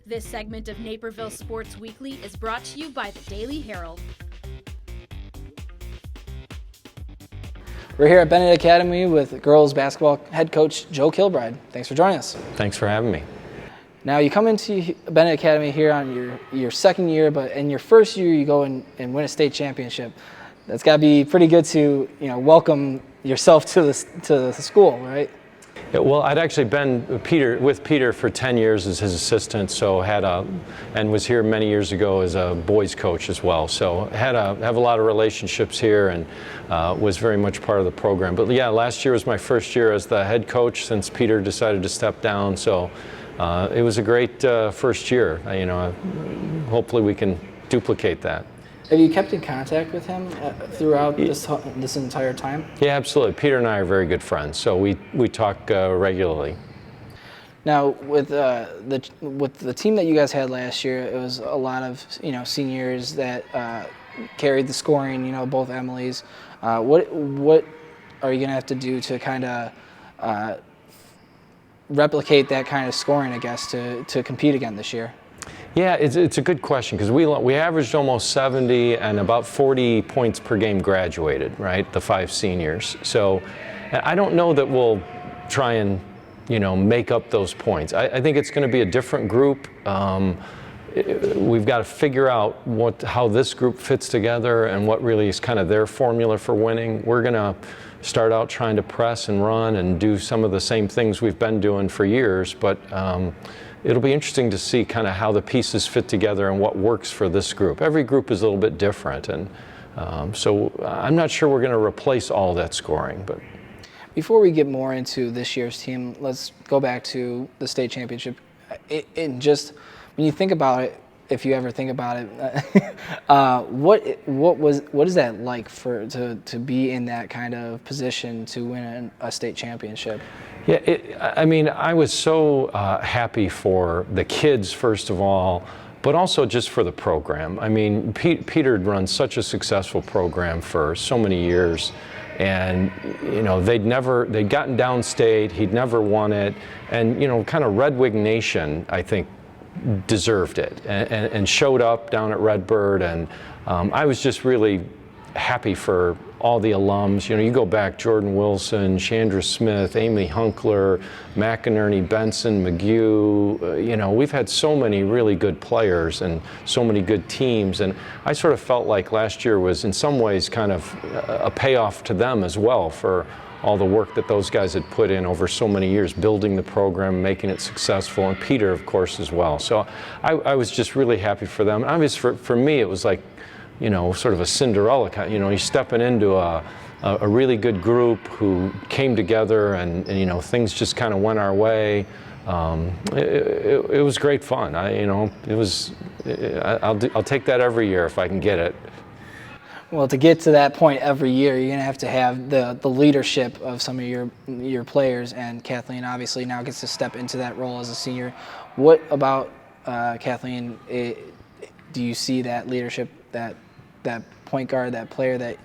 This segment of Naperville Sports Weekly is brought to you by the Daily Herald. We're here at Benet Academy with girls basketball head coach Joe Kilbride. Thanks for joining us. Thanks for having me. Now you come into Benet Academy here on your second year, but in your first year you go and win a state championship. That's got to be pretty good to welcome yourself to the school, right? Yeah, well, I'd actually been with Peter for 10 years as his assistant, so and was here many years ago as a boys coach as well. So have a lot of relationships here and was very much part of the program. But yeah, last year was my first year as the head coach since Peter decided to step down. So it was a great first year. Hopefully we can duplicate that. Have you kept in contact with him throughout this entire time? Yeah, absolutely. Peter and I are very good friends, so we talk regularly. Now, with the team that you guys had last year, it was a lot of seniors that carried the scoring. Both Emilys. What are you gonna have to do to kind of replicate that kind of scoring, I guess, to compete again this year? Yeah, it's a good question because we averaged almost 70 and about 40 points per game graduated, right? The 5 seniors. So I don't know that we'll try and make up those points. I think it's going to be a different group. We've got to figure out how this group fits together and what really is kind of their formula for winning. We're going to start out trying to press and run and do some of the same things we've been doing for years, but it'll be interesting to see kind of how the pieces fit together and what works for this group. Every group is a little bit different, and so I'm not sure we're going to replace all that scoring. But before we get more into this year's team, let's go back to the state championship. Just when you think about it, if you ever think about it, what is that like to be in that kind of position to win a state championship? Yeah, I was so happy for the kids, first of all, but also just for the program. I mean, Peter had run such a successful program for so many years, and they'd gotten downstate, he'd never won it, and kind of Red Wing Nation, I think, deserved it and showed up down at Redbird, and I was just really happy for all the alums. You go back, Jordan Wilson, Chandra Smith, Amy Hunkler, McInerney, Benson, McGew. We've had so many really good players and so many good teams, and I sort of felt like last year was in some ways kind of a payoff to them as well for all the work that those guys had put in over so many years, building the program, making it successful, and Peter, of course, as well. So I was just really happy for them. And obviously for me, it was like, sort of a Cinderella kind. You're stepping into a really good group who came together, and things just kind of went our way. It was great fun. I'll take that every year if I can get it. Well, to get to that point every year, you're going to have the leadership of some of your players, and Kathleen obviously now gets to step into that role as a senior. What about Kathleen? Do you see that leadership, that point guard, that player that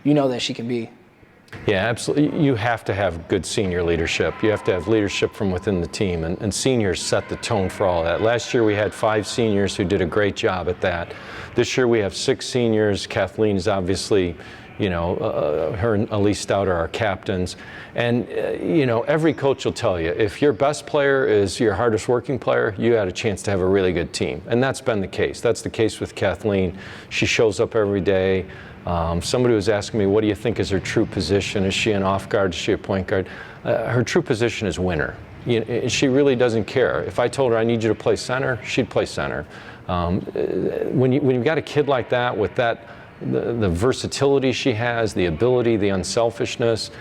that she can be? Yeah, absolutely. You have to have good senior leadership. You have to have leadership from within the team, and seniors set the tone for all that. Last year we had 5 seniors who did a great job at that. This year we have 6 seniors. Kathleen is obviously, her and Elise Stout are our captains. And, every coach will tell you, if your best player is your hardest working player, you had a chance to have a really good team. And that's been the case. That's the case with Kathleen. She shows up every day. Somebody was asking me, what do you think is her true position? Is she an off guard? Is she a point guard? Her true position is winner. She really doesn't care. If I told her I need you to play center, she'd play center. When you've got a kid like that with the versatility she has, the ability, the unselfishness,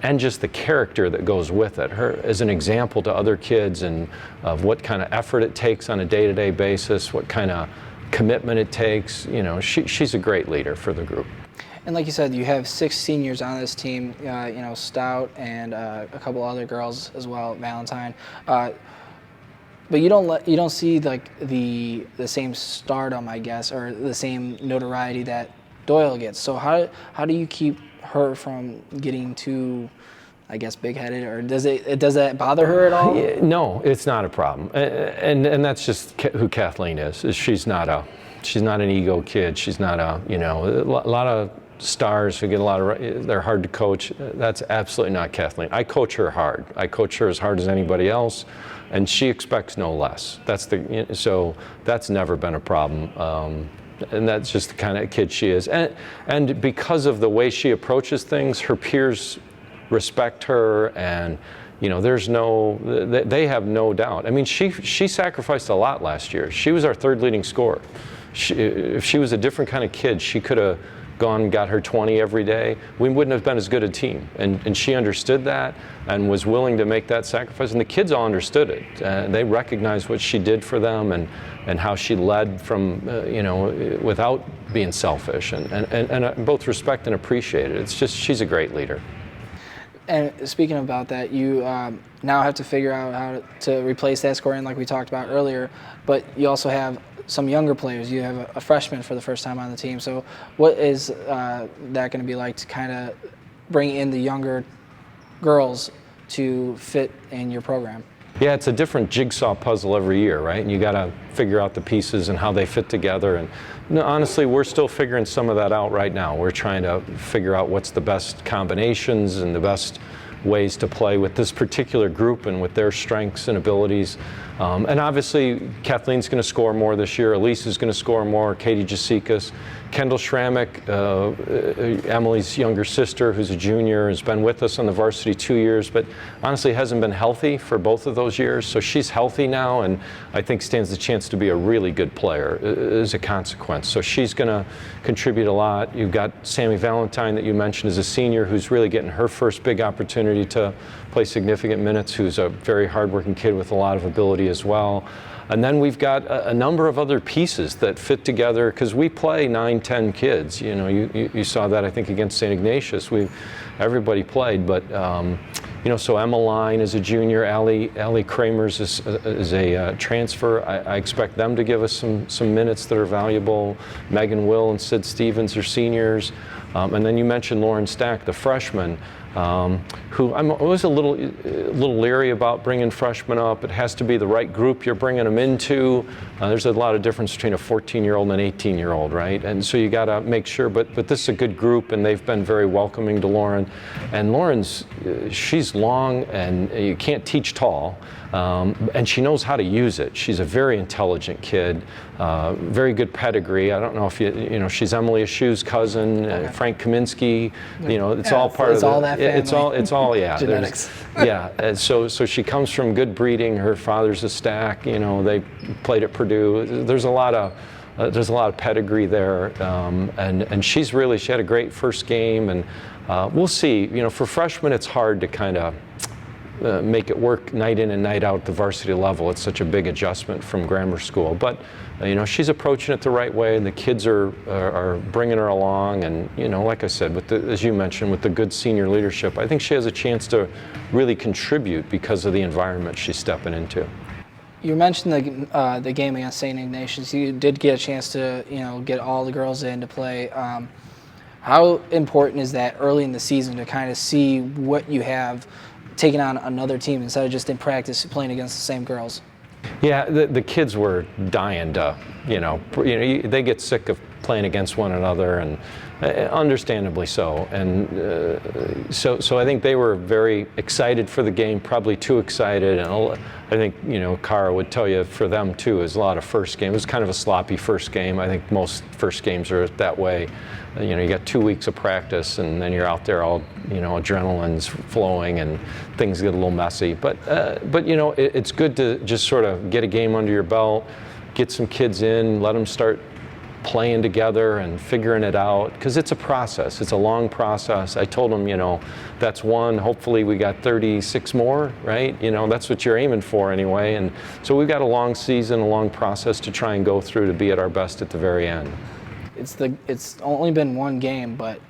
and just the character that goes with it. Her as an example to other kids and of what kind of effort it takes on a day-to-day basis, what kind of commitment it takes. She's a great leader for the group. And like you said, you have 6 seniors on this team. Stout and a couple other girls as well, Valentine. But you don't see like the same stardom, I guess, or the same notoriety that Doyle gets. So how do you keep her from getting too I guess, big-headed, or does that bother her at all? No, it's not a problem, and that's just who Kathleen is she's not an ego kid. She's not a lot of stars who get they're hard to coach. That's absolutely not Kathleen. I coach her hard. I coach her as hard as anybody else, and she expects no less. So that's never been a problem. And that's just the kind of kid she is. And because of the way she approaches things, her peers respect her, and they have no doubt. I mean, she sacrificed a lot last year. She was our third leading scorer. If she was a different kind of kid, she could have gone and got her 20 every day. We wouldn't have been as good a team. And she understood that and was willing to make that sacrifice. And the kids all understood it. They recognized what she did for them and how she led from, without being selfish. And I both respect and appreciate it. It's just, she's a great leader. And speaking about that, you now have to figure out how to replace that scoring like we talked about earlier, but you also have some younger players. You have a freshman for the first time on the team. So what is that going to be like to kind of bring in the younger girls to fit in your program? Yeah, it's a different jigsaw puzzle every year, right? And you got to figure out the pieces and how they fit together. And honestly, we're still figuring some of that out right now. We're trying to figure out what's the best combinations and the best ways to play with this particular group and with their strengths and abilities. And obviously, Kathleen's going to score more this year. Elise is going to score more. Katie Jasikas. Kendall Schrammick, Emily's younger sister, who's a junior, has been with us on the varsity 2 years, but honestly hasn't been healthy for both of those years. So she's healthy now, and I think stands the chance to be a really good player as a consequence. So she's going to contribute a lot. You've got Sammy Valentine that you mentioned as a senior, who's really getting her first big opportunity to play significant minutes, who's a very hardworking kid with a lot of ability as well. And then we've got a number of other pieces that fit together, because we play 9, 10 kids. You saw that, I think, against St. Ignatius. Everybody played, but so Emma Line is a junior. Allie Kramers is a transfer. I expect them to give us some minutes that are valuable. Megan Will and Sid Stevens are seniors. And then you mentioned Lauren Stack, the freshman, who I'm always a little leery about bringing freshmen up. It has to be the right group you're bringing them into. There's a lot of difference between a 14-year-old and an 18-year-old, right? And so you got to make sure. But this is a good group, and they've been very welcoming to Lauren. And Lauren's, she's long, and you can't teach tall. And she knows how to use it. She's a very intelligent kid, very good pedigree. I don't know if she's Emily Eschew's cousin, Frank Kaminsky. It's all part of all that family. It's all yeah. Genetics. Yeah. And so she comes from good breeding. Her father's a Stack. They played at Purdue. There's a lot of pedigree there, and she had a great first game, and we'll see. For freshmen, it's hard to kind of make it work night in and night out at the varsity level. It's such a big adjustment from grammar school. But she's approaching it the right way, and the kids are bringing her along. And like I said, as you mentioned, with the good senior leadership, I think she has a chance to really contribute because of the environment she's stepping into. You mentioned the game against St. Ignatius. You did get a chance to get all the girls in to play. How important is that early in the season to kind of see what you have taking on another team instead of just in practice playing against the same girls? Yeah, the kids were dying to, they get sick of playing against one another, and understandably so. And so I think they were very excited for the game, probably too excited. And I think, Cara would tell you for them too, is a lot of first game. It was kind of a sloppy first game. I think most first games are that way. You got 2 weeks of practice, and then you're out there all, adrenaline's flowing, and things get a little messy. But it's good to just sort of get a game under your belt, get some kids in, let them start playing together and figuring it out, because it's a process. It's a long process. I told them, that's one. Hopefully we got 36 more, right? That's what you're aiming for anyway. And so we've got a long season, a long process to try and go through to be at our best at the very end. It's only been one game, but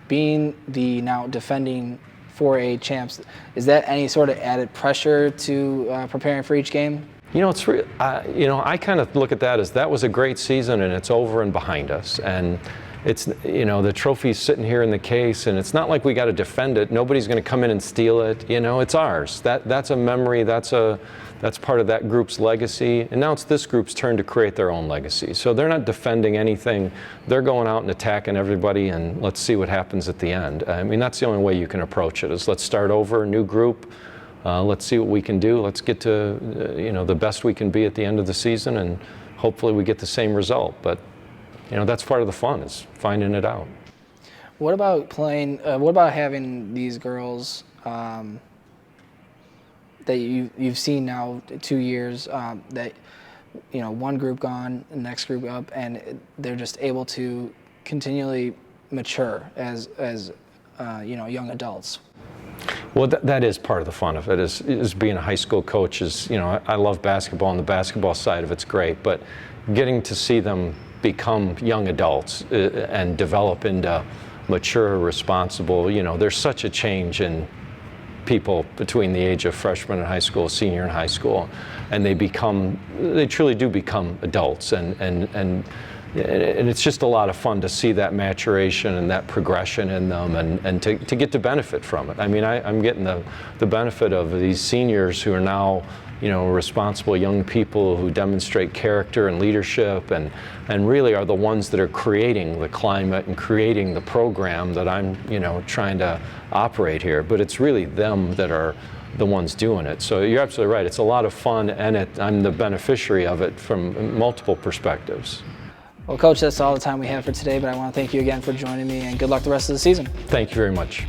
being the now defending 4A champs, is that any sort of added pressure to preparing for each game? It's I kind of look at that as that was a great season, and it's over and behind us. And it's, the trophy's sitting here in the case, and it's not like we got to defend it. Nobody's going to come in and steal it. It's ours. That's a memory. That's part of that group's legacy. And now it's this group's turn to create their own legacy. So they're not defending anything. They're going out and attacking everybody, and let's see what happens at the end. I mean, that's the only way you can approach it, is let's start over, a new group. Let's see what we can do. Let's get to, the best we can be at the end of the season, and hopefully we get the same result. But, that's part of the fun, is finding it out. What about what about having these girls that you've seen now 2 years, that, one group gone, the next group up, and they're just able to continually mature as young adults? Well, that is part of the fun of it, is being a high school coach. I love basketball, and the basketball side of it's great, but getting to see them become young adults and develop into mature, responsible, there's such a change in people between the age of freshman in high school, senior in high school, and they truly do become adults, and it's just a lot of fun to see that maturation and that progression in them, and to get to benefit from it. I mean, I'm getting the benefit of these seniors who are now, responsible young people who demonstrate character and leadership, and really are the ones that are creating the climate and creating the program that I'm, trying to operate here. But it's really them that are the ones doing it. So you're absolutely right. It's a lot of fun, and I'm the beneficiary of it from multiple perspectives. Well, Coach, that's all the time we have for today, but I want to thank you again for joining me, and good luck the rest of the season. Thank you very much.